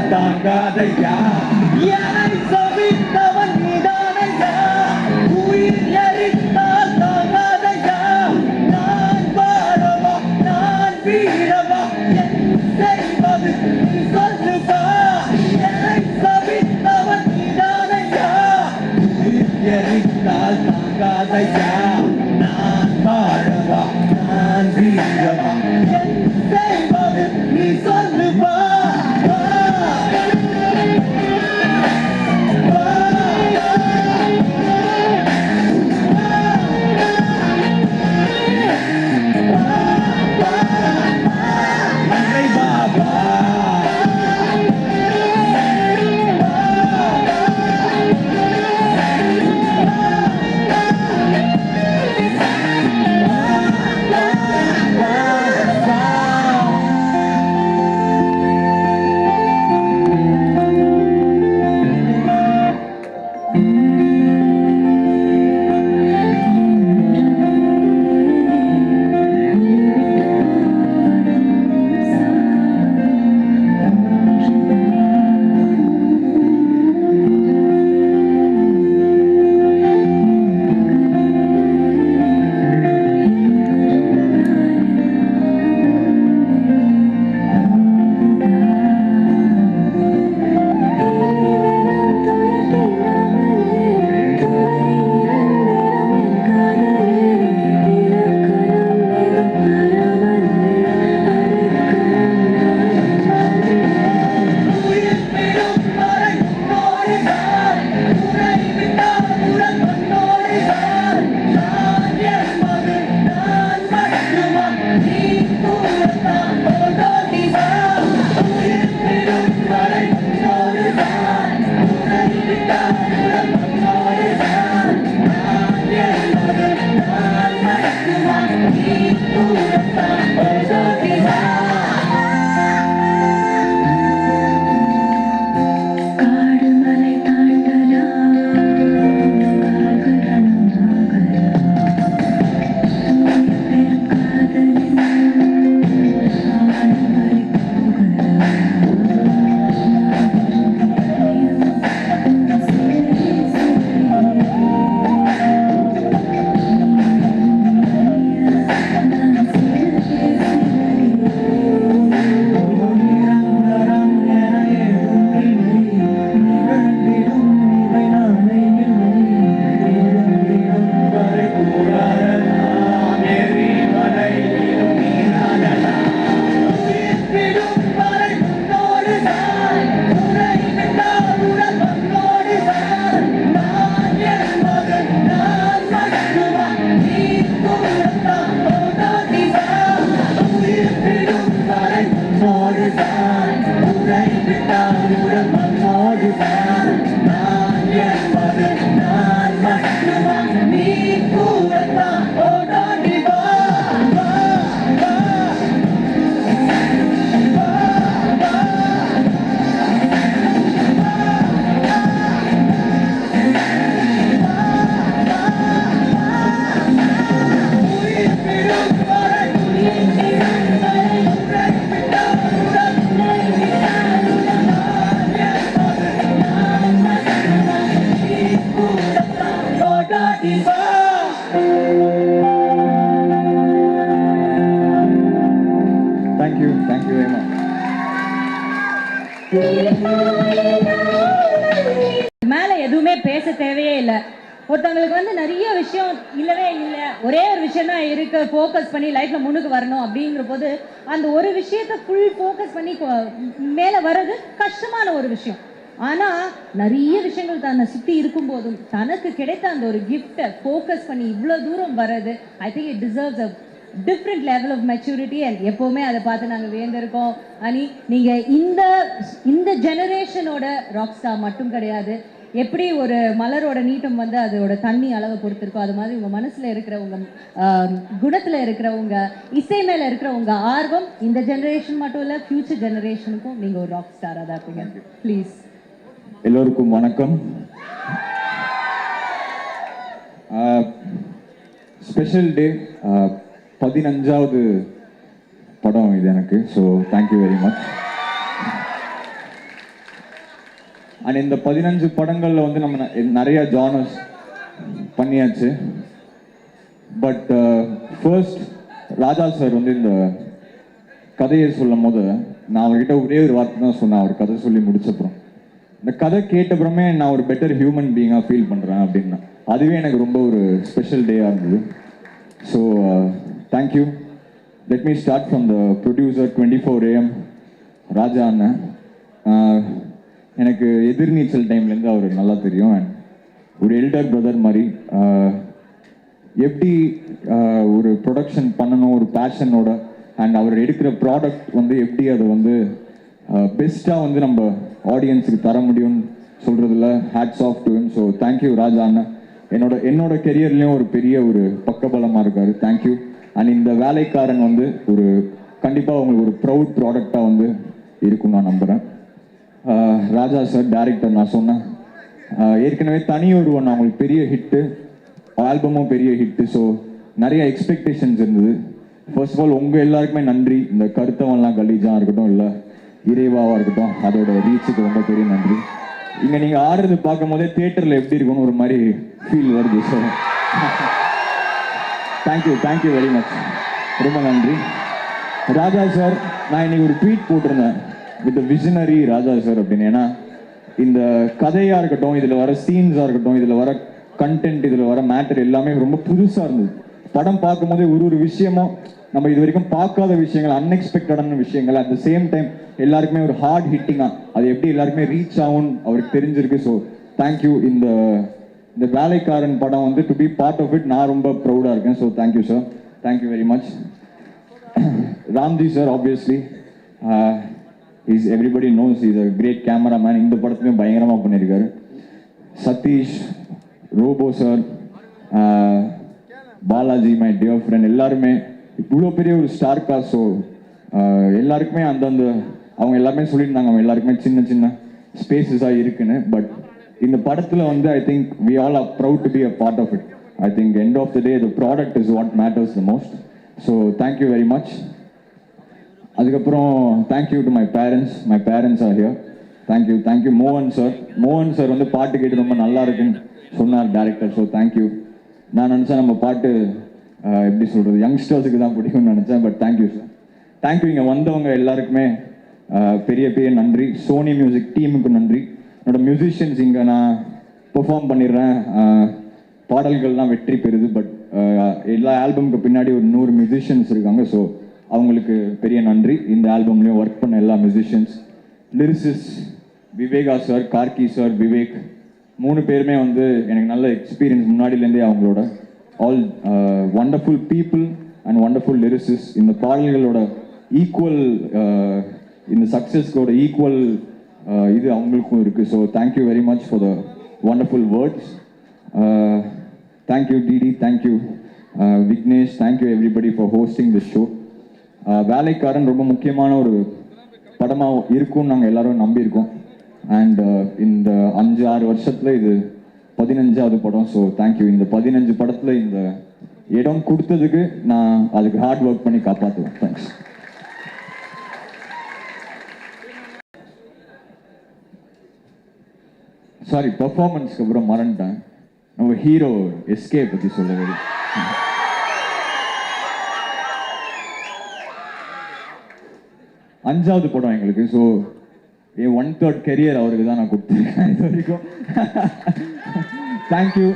எரித்தால் தாங்காதையா என்னை சபித்தவன் நீதானையா உயிர் எரித்தால் தாங்காதையா நான் வாழவா நான் வீழவா என் செய்வது நீ சொல்லுவா என்னை சபித்தவன் நீதானையா உயிர் எரித்தால் தாங்காதையா நான் வாழவா நான் வீழவா என் செய்வது நீ சொல்லுவா Thank you very much. மேல எதுவுமே பேச தேவையே இல்லை. ஒருத்தவங்களுக்கு வந்து நிறைய விஷயம் இல்லவே இல்லை, ஒரே ஒரு விஷயம் தான் இருக்கு, ஃபோக்கஸ் பண்ணி லைஃப்ல முன்னுக்கு வரணும் அப்படிங்கிற போது அந்த ஒரு விஷயத்த ஃபுல் ஃபோக்கஸ் பண்ணி மேல வர்றது கஷ்டமான ஒரு விஷயம். ஆனா நிறைய விஷயங்கள் தன்னை சுத்தி இருக்கும் போதும் தனக்கு கிடைத்த அந்த ஒரு கிஃப்டை ஃபோக்கஸ் பண்ணி இவ்வளவு தூரம் வர்றது, I think it deserves a different level of maturity. And எப்போவுமே அதை பார்த்து நாங்கள் வேந்திருக்கோம். அனி, நீங்கள் இந்த ஜெனரேஷனோட ராக் ஸ்டார் மட்டும் கிடையாது. எப்படி ஒரு மலரோட நீட்டம் வந்து அதோட தண்ணி அளவை பொறுத்திருக்கோ, அது மாதிரி உங்கள் மனசில் இருக்கிற உங்கள் குணத்தில் இருக்கிற உங்கள் இசை மேலே இருக்கிற உங்கள் ஆர்வம் இந்த ஜெனரேஷன் மட்டும் இல்லை, ஃபியூச்சர் ஜெனரேஷனுக்கும் நீங்கள் ஒரு ராக் ஸ்டாராக தான் இருப்பீங்க. ப்ளீஸ். எல்லோருக்கும் வணக்கம். ஸ்பெஷல் டே, 15வது படம் இது எனக்கு. So thank you very much. And இந்த 15 படங்களில் வந்து நம்ம நிறைய ஜானர்ஸ் பண்ணியாச்சு. பட் ஃபர்ஸ்ட் ராஜா சார் வந்து இந்த கதையை சொல்லும் போது நான் அவர்கிட்ட ஒரே ஒரு வார்த்தை தான் சொன்னேன். அவர் கதை சொல்லி முடிச்சப்புறம், இந்த கதை கேட்டப்புறமே நான் ஒரு பெட்டர் ஹியூமன் பீயிங்காக ஃபீல் பண்ணுறேன் அப்படின்னா அதுவே எனக்கு ரொம்ப ஒரு ஸ்பெஷல் டேயாக இருந்தது. So thank you. Let me start from the producer 24 AM ராஜா அண்ணன். எனக்கு எதிர்நீச்சல் டைம்லேருந்து அவர் நல்லா தெரியும். அண்ட் ஒரு எல்டர் பிரதர் மாதிரி எப்படி ஒரு ப்ரொடக்ஷன் பண்ணணும் ஒரு பேஷனோட, அண்ட் அவர் எடுக்கிற ப்ராடக்ட் வந்து எப்படி அதை வந்து பெஸ்ட்டாக வந்து நம்ம ஆடியன்ஸுக்கு தர முடியும்னு சொல்கிறதுல hats off to him. So thank you Raja அண்ணன். என்னோட கெரியர்லேயும் ஒரு பெரிய ஒரு பக்கபலமாக இருக்கார். தேங்க்யூ. அண்ட் இந்த வேலைக்காரன் வந்து ஒரு கண்டிப்பாக உங்களுக்கு ஒரு ப்ரௌட் ப்ராடக்டாக வந்து இருக்கும் நான் நம்புகிறேன். ராஜா சார் டைரக்டர், நான் சொன்னேன் ஏற்கனவே தனி ஒருவன் அவங்களுக்கு பெரிய ஹிட்டு, ஆல்பமும் பெரிய ஹிட்டு. ஸோ நிறைய எக்ஸ்பெக்டேஷன்ஸ் இருந்தது. ஃபர்ஸ்ட் ஆஃப் ஆல் உங்கள் எல்லாருக்குமே நன்றி. இந்த கருத்தவன்லாம் கலீஜாக இருக்கட்டும், இல்லை இறைவாவாக இருக்கட்டும், அதோட ரீச்சுக்கு ரொம்ப பெரிய நன்றி. இங்கே நீங்கள் ஆடுறது பார்க்கும் போதே தியேட்டரில் எப்படி இருக்கும்னு ஒரு மாதிரி ஃபீல் வருது. So thank you very much. ரொம்ப நன்றி ராஜா சார். நான் இன்னைக்கு ஒரு ட்வீட் போட்டிருந்தேன் வித் விஷனரி ராஜா சார் அப்படின்னு. ஏன்னா இந்த கதையாக இருக்கட்டும், இதில் வர சீன்ஸாக இருக்கட்டும், இதில் வர கண்டென்ட், இதில் வர மேட்டர் எல்லாமே ரொம்ப புதுசாக இருந்தது. படம் பார்க்கும்போதே ஒரு விஷயமும் நம்ம இது வரைக்கும் பார்க்காத விஷயங்கள், அன்எக்ஸ்பெக்டடான விஷயங்கள், அட் த சேம் டைம் எல்லாருக்குமே ஒரு ஹார்ட் ஹிட்டிங்காக அது எப்படி எல்லாருக்குமே ரீச் ஆகும்னு அவருக்கு தெரிஞ்சிருக்கு. So thank you. இந்த வேலைக்காரன் படம் வந்து to be part of it நான் ரொம்ப ப்ரௌடாக இருக்கேன். So thank you sir, thank you very much. Ramji sir obviously is everybody knows is a great cameraman. இந்த படத்துலையும் பயங்கரமாக பண்ணியிருக்காரு. Sathish, Robo sir, Balaji my dear friend, எல்லாருமே இவ்வளோ பெரிய ஒரு ஸ்டார் காஸ்ட். ஸோ எல்லாருக்குமே அந்தந்த அவங்க எல்லாருமே சொல்லியிருந்தாங்க அவங்க எல்லாருக்குமே சின்ன சின்ன ஸ்பேசஸாக இருக்குன்னு. பட் இந்த படத்தில் வந்து I think we all are proud to be a part of it. I think end of the day the product is what matters the most. So thank you very much. அதுக்கப்புறம் thank you to my parents are here. Thank you மோகன் sir வந்து பாட்டு கேட்டு ரொம்ப நல்லா இருக்குன்னு சொன்னார் director. So thank you. நான் நினச்சேன் நம்ம பாட்டு எப்படி சொல்கிறது யங்ஸ்டர்ஸுக்கு தான் பிடிக்கும்னு நினச்சேன். But thank you sir, thank you. இங்கே வந்தவங்க எல்லாருக்குமே பெரிய நன்றி. சோனி மியூசிக் டீமுக்கு நன்றி. என்னோட மியூசிஷியன்ஸ் இங்கே நான் பெர்ஃபார்ம் பண்ணிடுறேன், பாடல்கள்லாம் வெற்றி பெறுது. பட் எல்லா ஆல்பமுக்கு பின்னாடி ஒரு 100 மியூசிஷியன்ஸ் இருக்காங்க. ஸோ அவங்களுக்கு பெரிய நன்றி. இந்த ஆல்பம்லேயும் ஒர்க் பண்ண எல்லா musicians, lyricists Viveka sir, Karky sir, Vivek, 3 பேருமே வந்து எனக்கு நல்ல எக்ஸ்பீரியன்ஸ் முன்னாடியிலேருந்தே. அவங்களோட all wonderful people and wonderful lyricists. இந்த பாடல்களோட ஈக்குவல் இந்த சக்ஸஸ்க்கோட ஈக்குவல் இது அவங்களுக்கும் இருக்குது. So thank you very much for the wonderful words. Thank you DD, thank you Vignesh, thank you everybody for hosting this show. Velaikkaran ரொம்ப முக்கியமான ஒரு படமாக இருக்கும்னு நாங்கள் எல்லாரும் நம்பியிருக்கோம். அண்ட் இந்த 5-6 வருஷத்தில் இது 15வது படம். So thank you. இந்த 15 படத்தில் இந்த இடம் கொடுத்ததுக்கு நான் அதுக்கு ஹார்ட் ஒர்க் பண்ணி காப்பாற்றுவேன். தேங்க்ஸ். சாரி, பெர்ஃபார்மன்ஸ்க்கு அப்புறம் மறந்துட்டேன். நம்ம ஹீரோ எஸ்கே பற்றி சொல்லவே. 5வது படம் எங்களுக்கு. ஸோ என் 1/3 கெரியர் அவருக்கு தான் நான் கொடுத்துருக்கேன் இது வரைக்கும். தேங்க்யூ.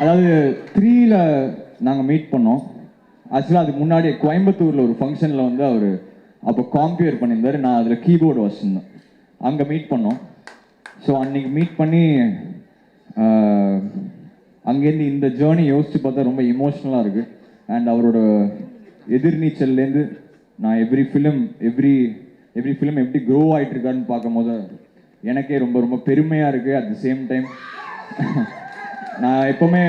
அதாவது 3ல நாங்கள் மீட் பண்ணோம். ஆக்சுவலாக அதுக்கு முன்னாடி கோயம்புத்தூரில் ஒரு ஃபங்க்ஷனில் வந்து அவர் அப்போ காம்பியர் பண்ணியிருந்தார். நான் அதில் கீபோர்டு வச்சுருந்தேன். அங்கே மீட் பண்ணோம். ஸோ அன்றைக்கி மீட் பண்ணி அங்கேருந்து இந்த ஜேர்னி யோசித்து பார்த்தா ரொம்ப இமோஷ்னலாக இருக்குது. அண்ட் அவரோட எதிர்நீச்சல்லேருந்து நான் எவ்ரி ஃபிலிம் எப்படி க்ரோ ஆகிட்டு இருக்காருன்னு பார்க்கும் போது எனக்கே ரொம்ப ரொம்ப பெருமையாக இருக்குது. அட் த சேம் டைம் நான் எப்போவுமே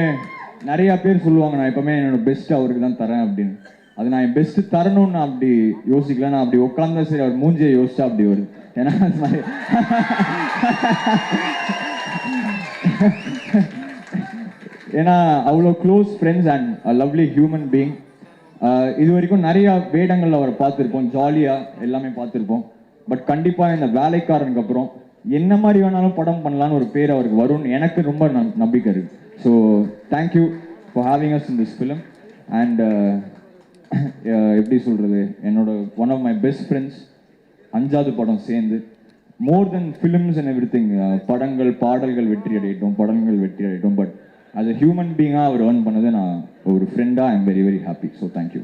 நிறையா பேர் சொல்லுவாங்க நான் எப்போவுமே என்னோட பெஸ்ட்டு அவருக்கு தான் தரேன் அப்படின்னு. அது நான் என் பெஸ்ட்டு தரணும்னு நான் அப்படி யோசிக்கல. நான் அப்படி உட்காந்தா சரி அவர் மூஞ்சியை யோசிச்சா அப்படி வருது. ஏன்னா அது மாதிரி ஏன்னா அவ்வளோ close friends and lovely human being. இது வரைக்கும் நிறையா வேடங்களில் அவரை பார்த்துருப்போம், ஜாலியாக எல்லாமே பார்த்துருப்போம். பட் கண்டிப்பாக இந்த வேலைக்காரனுக்கு அப்புறம் என்ன மாதிரி வேணாலும் படம் பண்ணலான்னு ஒரு பேர் அவருக்கு வரும்னு எனக்கு ரொம்ப நம்பிக்கை இருக்குது. So thank you for having us in this film. And எப்படி சொல்கிறது, என்னோட one of my best friends 5வது படம் சேர்ந்து more than films and everything, படங்கள் பாடல்கள் வெற்றி அடையட்டும், படங்கள் வெற்றி அடையட்டும், பட் as a ஹியூமன் பீயிங்காக அவர் ஏர்ன் பண்ணது நான் ஒரு ஃப்ரெண்டாக I am very very happy. So thank you.